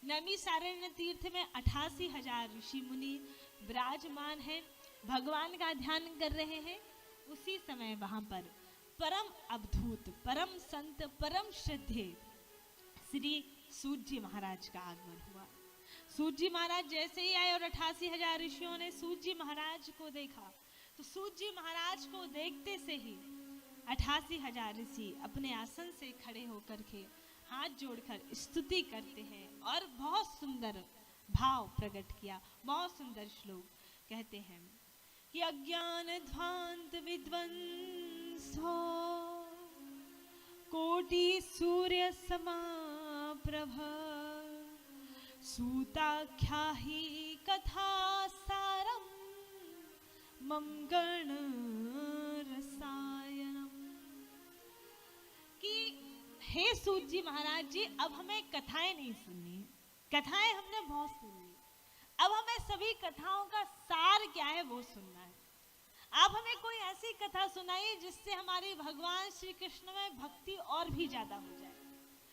नैमिषारण्य तीर्थ में 88,000 ऋषि मुनि विराजमान हैं, भगवान का ध्यान कर रहे हैं। उसी समय वहां पर परम अवधूत, परम संत, परम श्रद्धेय श्री सूत जी महाराज का आगमन हुआ। सूत जी महाराज जैसे ही आए और 88,000 ऋषियों ने सूत जी महाराज को देखा, तो सूत जी महाराज को देखते से ही 88,000 ऋषि अपने आसन से खड़े होकर के हाथ जोड़कर स्तुति करते हैं और बहुत सुंदर भाव प्रकट किया। बहुत सुंदर श्लोक कहते हैं कि अज्ञान ध्वांत विद्वंसो कोटि सूर्य समाप्रभ सूताख्या ही कथा सारम मम गण रसायनम। कि हे सूत जी महाराज जी, अब हमें कथाएं नहीं सुननी, कथाएं हमने बहुत सुन ली, अब हमें सभी कथाओं का सार क्या है वो सुनना है। आप हमें कोई ऐसी कथा सुनाइए जिससे हमारी भगवान श्री कृष्ण में भक्ति और भी ज्यादा हो जाए,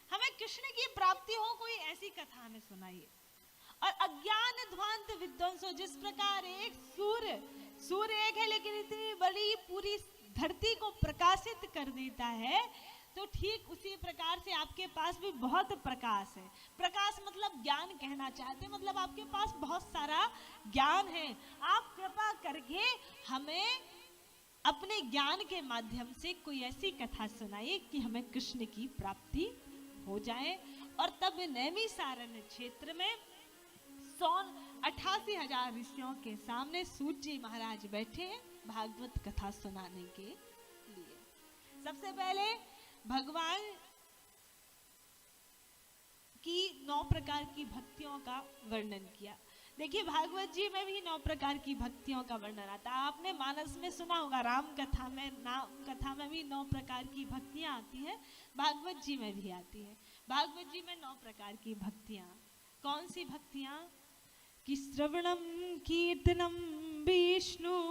हमें कृष्ण की प्राप्ति हो, कोई ऐसी कथा हमें सुनाइए। और अज्ञान ध्वांत विध्वंसो, जिस प्रकार एक सूर्य एक है लेकिन इतनी बड़ी पूरी धरती को प्रकाशित कर देता है, तो ठीक उसी प्रकार से आपके पास भी बहुत प्रकाश है। प्रकाश मतलब ज्ञान कहना चाहते, मतलब आपके पास बहुत सारा ज्ञान है। आप कृपा करके हमें अपने ज्ञान के माध्यम से कोई ऐसी कथा सुनाइए कि हमें कृष्ण की प्राप्ति हो जाए। और तब नैमिषारण्य क्षेत्र में 88,000 ऋषियों के सामने सूत जी महाराज बैठे हैं भागवत कथा सुनाने के लिए। सबसे पहले भगवान की 9 प्रकार की भक्तियों का वर्णन किया। देखिए भागवत जी में भी 9 प्रकार की भक्तियों का वर्णन आता है। आपने मानस में सुना होगा, राम कथा में, नाम कथा में भी 9 प्रकार की भक्तियां आती है, भागवत जी में भी आती है। भागवत जी में 9 प्रकार की भक्तियां, कौन सी भक्तियां? कि श्रवणम कीर्तनम विष्णु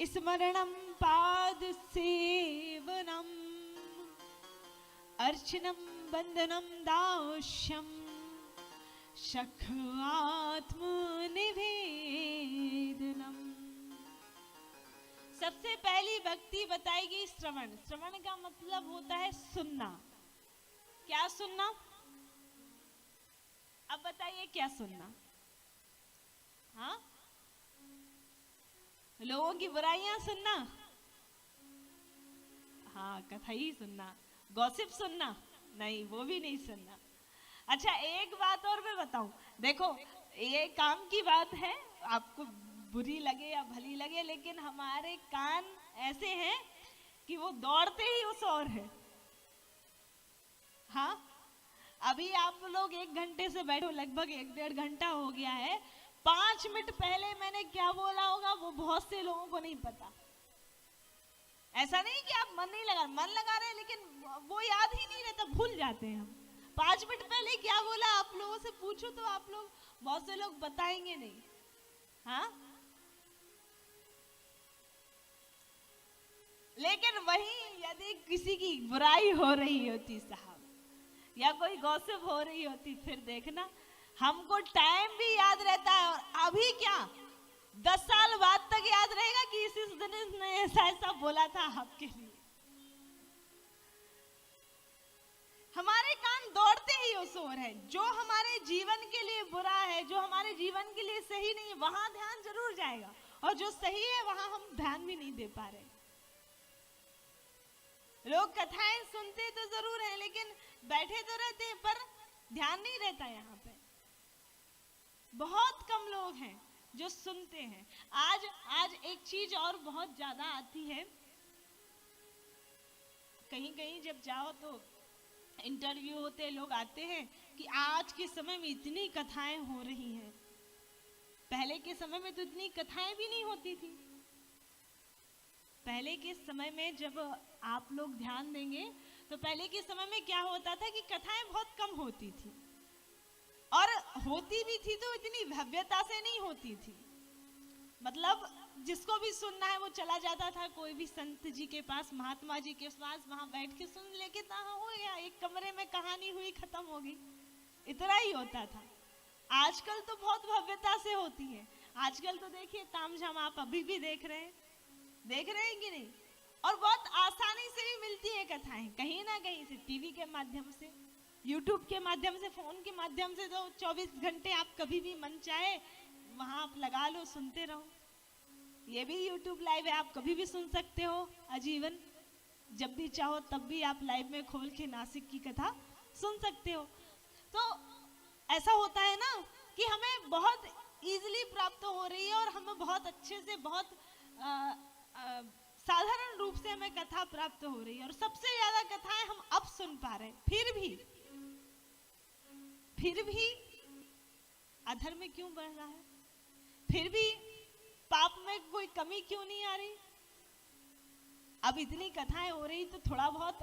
स्मरणम पाद सेवनम अर्चनम वंदनम दास्यम शख आत्म निवेदनम। सबसे पहली भक्ति बताएगी श्रवण। श्रवण का मतलब होता है सुनना। क्या सुनना? अब बताइए क्या सुनना? हाँ, लोगों की बुराइयां सुनना? हाँ, कथा ही सुनना। गॉसिप सुनना? नहीं, वो भी नहीं सुनना। अच्छा, एक बात और मैं बताऊं, देखो ये काम की बात है, आपको बुरी लगे या भली लगे, लेकिन हमारे कान ऐसे हैं कि वो दौड़ते ही उस ओर है। हाँ, अभी आप लोग 1 घंटे से बैठो, लगभग 1-1.5 घंटा हो गया है। 5 मिनट पहले मैंने क्या बोला होगा वो बहुत से लोगों को नहीं पता। ऐसा नहीं कि आप मन लगा रहे हैं, लेकिन वो याद ही नहीं रहता, भूल जाते हैं हम। 5 मिनट पहले क्या बोला आप लोगों से पूछो तो आप लोग, बहुत से लोग बताएंगे नहीं। हाँ, लेकिन वहीं यदि किसी की बुराई हो रही होती साहब, या कोई गॉसिप हो रही होती, फिर देखना हमको टाइम भी याद रहता है। और अभी क्या 10 साल बाद तक याद रहेगा कि इस दिन ने ऐसा बोला था आपके लिए। हमारे कान दौड़ते ही उस ओर है। जो हमारे जीवन के लिए बुरा है, जो हमारे जीवन के लिए सही नहीं है, वहां ध्यान जरूर जाएगा, और जो सही है वहां हम ध्यान भी नहीं दे पा रहे। लोग कथाएं सुनते तो जरूर हैं, लेकिन बैठे तो रहते हैं, पर ध्यान नहीं रहता। यहाँ पे बहुत कम लोग हैं जो सुनते हैं। आज एक चीज और बहुत ज्यादा आती है, कहीं कहीं जब जाओ तो इंटरव्यू होते, लोग आते हैं कि आज के समय में इतनी कथाएं हो रही हैं, पहले के समय में तो इतनी कथाएं भी नहीं होती थी। पहले के समय में जब आप लोग ध्यान देंगे तो पहले के समय में क्या होता था कि कथाएं बहुत कम होती थी, और होती भी थी तो इतनी भव्यता से नहीं होती थी। मतलब जिसको भी सुनना है वो चला जाता था कोई भी संत जी के पास, महात्मा जी के पास, वहां बैठ के सुन लेके हो गया, एक कमरे में कहानी हुई, खत्म हो गई। इतना ही होता था। आजकल तो बहुत भव्यता से होती है। आजकल तो देखिए तामझाम आप अभी भी देख रहे हैं कि नहीं? और बहुत आसानी से भी मिलती है कथाएं, कहीं ना कहीं से, टीवी के माध्यम से, यूट्यूब के माध्यम से, फोन के माध्यम से। तो 24 घंटे आप कभी भी मन चाहे वहां आप लगा लो, सुनते रहो। ये भी यूट्यूब लाइव है, आप कभी भी सुन सकते हो आजीवन। जब भी चाहो तब भी आप लाइव में खोल के नासिक की कथा सुन सकते हो। तो ऐसा होता है ना कि हमें बहुत इजीली प्राप्त हो रही है और हमें बहुत अच्छे से, बहुत साधारण रूप से हमें कथा प्राप्त हो रही है। और सबसे ज्यादा कथाएं हम अब सुन पा रहे हैं। फिर भी अधर्म क्यों बढ़ रहा है? फिर भी पाप में कोई कमी क्यों नहीं आ रही? अब इतनी कथाएं हो रही तो थोड़ा बहुत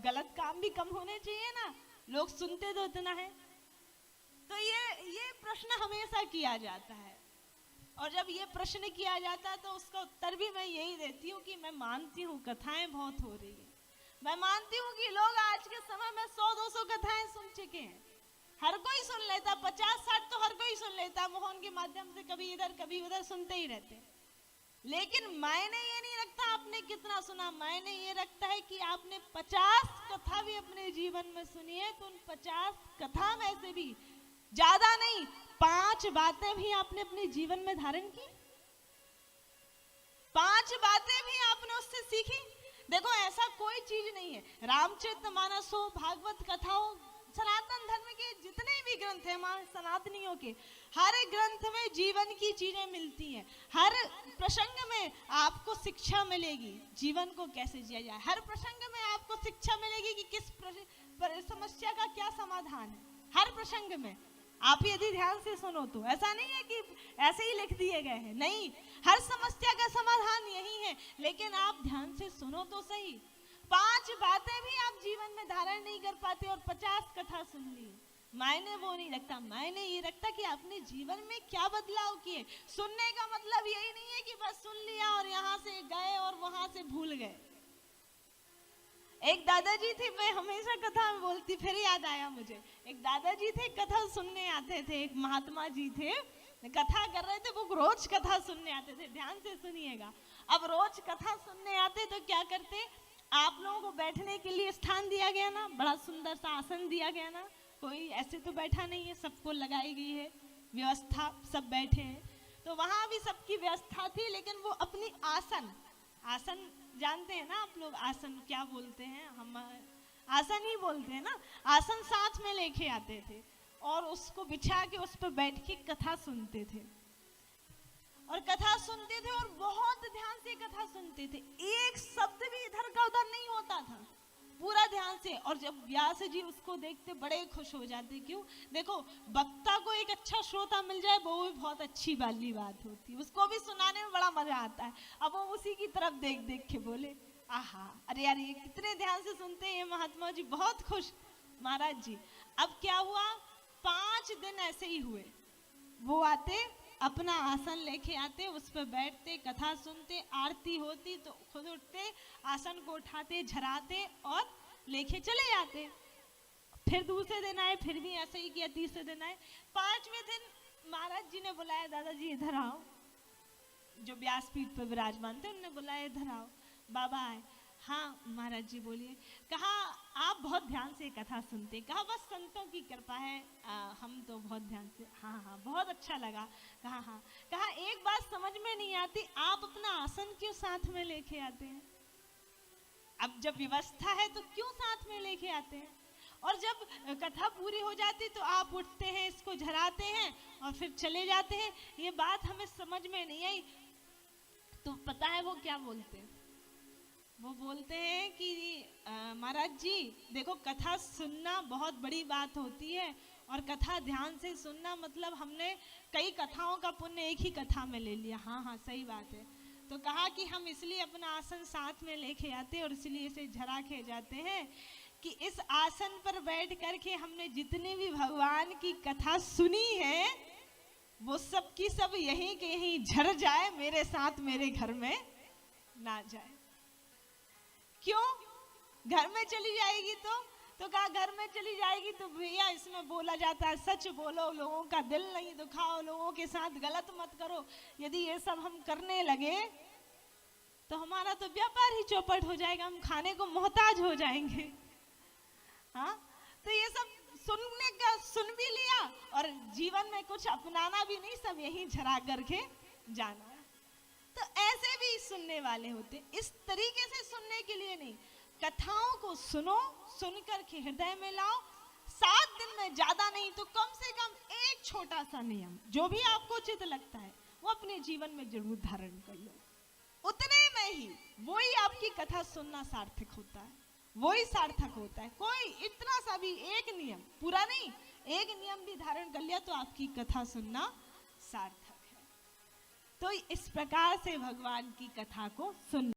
गलत काम भी कम होने चाहिए ना। लोग सुनते तो इतना है। तो ये प्रश्न हमेशा किया जाता है। और जब ये प्रश्न किया जाता है तो उसका उत्तर भी मैं यही देती हूँ कि मैं मानती हूँ कथाएं बहुत हो रही है। मैं मानती हूँ कि लोग आज के समय में 100-200 कथाएं सुन चुके हैं। हर कोई सुन लेता, 50-60 तो हर कोई सुन लेता, मोहन के माध्यम से कभी इधर कभी उधर सुनते ही रहते। लेकिन मायने ये नहीं रखता आपने कितना सुना, मायने ये रखता है कि आपने 50 कथा भी अपने जीवन में सुनी है। तो उन 50 कथा में से भी ज्यादा नहीं, 5 बातें भी आपने अपने जीवन में धारण की, 5 बातें भी आपने उससे सीखी। देखो ऐसा कोई चीज नहीं है, रामचरितमानस हो, भागवत कथा हो, सनातन धर्म के जितने भी ग्रंथ हैं, मां सनातनियों के, हर ग्रंथ में जीवन की चीजें मिलती हैं। हर प्रसंग में आपको शिक्षा मिलेगी जीवन को कैसे जिया जाए। हर प्रसंग में आपको शिक्षा मिलेगी कि किस समस्या का क्या समाधान है। हर प्रसंग में आप यदि ध्यान से सुनो तो ऐसा नहीं है कि ऐसे ही लिख दिए गए हैं, नहीं, हर समस्या का समाधान यही है। लेकिन आप ध्यान से सुनो तो सही। 5 बातें भी आप जीवन में धारण नहीं कर पाते और 50 कथा सुन ली। मायने वो नहीं रखता, मायने ये रखता कि आपने जीवन में क्या बदलाव किए। सुनने का मतलब यही नहीं है कि बस सुन लिया और यहाँ से गए और वहां से भूल गए। एक दादाजी थे, मैं हमेशा कथा में बोलती, फिर याद आया मुझे, एक दादाजी थे, कथा सुनने आते थे। एक महात्मा जी थे, कथा कर रहे थे, वो रोज कथा सुनने आते थे। ध्यान से सुनिएगा। अब रोज कथा सुनने आते तो क्या करते, आप लोगों को बैठने के लिए स्थान दिया गया ना, बड़ा सुंदर सा आसन दिया गया ना, कोई ऐसे तो बैठा नहीं है, सबको लगाई गई है व्यवस्था, सब बैठे हैं। तो वहां भी सबकी व्यवस्था थी, लेकिन वो अपनी आसन जानते हैं ना आप लोग, आसन क्या बोलते हैं, हम आसन ही बोलते हैं ना, आसन साथ में लेके आते थे और उसको बिछा के उस पर बैठ के कथा सुनते थे। और कथा सुनते थे और बहुत ध्यान से कथा सुनते थे, एक शब्द भी इधर का उधर नहीं होता था, पूरा ध्यान से। और जब व्यास जी उसको देखते बड़े खुश हो जाते। क्यों? देखो, वक्ता को एक अच्छा श्रोता मिल जाए वो भी बहुत अच्छी वाली बात होती है, उसको भी सुनाने में बड़ा मजा आता है। अब वो उसी की तरफ देख देख के बोले, आहा, अरे यार ये कितने ध्यान से सुनते हैं महात्मा जी, बहुत खुश महाराज जी। अब क्या हुआ, 5 दिन ऐसे ही हुए। वो आते, अपना आसन लेके आते, उस पर बैठते, कथा सुनते, आरती होती तो खुद उठते, आसन को उठाते, झराते और लेके चले जाते। फिर दूसरे दिन आए, फिर भी ऐसे ही किया। तीसरे दिन आए, 5वें दिन महाराज जी ने बुलाया, दादाजी इधर आओ। जो व्यासपीठ पर विराजमान थे उन्होंने बुलाया, इधर आओ। बाबा आए। हाँ महाराज जी बोलिए। कहा आप बहुत ध्यान से कथा सुनते। कहा बस संतों की कृपा है, हम तो बहुत ध्यान से। हाँ बहुत अच्छा लगा। कहा हाँ। कहा एक बात समझ में नहीं आती, आप अपना आसन क्यों साथ में लेके आते हैं? अब जब व्यवस्था है तो क्यों साथ में लेके आते हैं? और जब कथा पूरी हो जाती तो आप उठते हैं, इसको झराते हैं और फिर चले जाते हैं। ये बात हमें समझ में नहीं आई। तो पता है वो क्या बोलते हैं? वो बोलते हैं कि महाराज जी देखो, कथा सुनना बहुत बड़ी बात होती है और कथा ध्यान से सुनना मतलब हमने कई कथाओं का पुण्य एक ही कथा में ले लिया। हाँ सही बात है। तो कहा कि हम इसलिए अपना आसन साथ में लेके आते और इसलिए इसे झरा के जाते हैं कि इस आसन पर बैठ करके हमने जितनी भी भगवान की कथा सुनी है वो सब की सब यहीं के यहीं झर जाए, मेरे साथ मेरे घर में ना जाए। क्यों? घर में चली जाएगी तो तो कहा घर में चली जाएगी तो भैया इसमें बोला जाता है सच बोलो, लोगों का दिल नहीं दुखाओ, लोगों के साथ गलत मत करो। यदि ये सब हम करने लगे तो हमारा तो व्यापार ही चौपट हो जाएगा, हम खाने को मोहताज हो जाएंगे। हाँ, तो ये सब सुनने का सुन भी लिया और जीवन में कुछ अपनाना भी नहीं, सब यहीं झरा करके जाना। तो ऐसे भी सुनने वाले होते, इस तरीके से सुनने के लिए नहीं, कथाओं को सुनो, सुनकर के हृदय में लाओ। 7 दिन में, ज्यादा नहीं तो कम से कम एक छोटा सा नियम जो भी आपको उचित लगता है वो अपने जीवन में जरूर धारण कर लो। उतने में ही वही आपकी कथा सुनना सार्थक होता है, वही सार्थक होता है। कोई इतना सा भी एक नियम, पूरा नहीं, एक नियम भी धारण कर लिया तो आपकी कथा सुनना सार्थक है। तो इस प्रकार से भगवान की कथा को सुन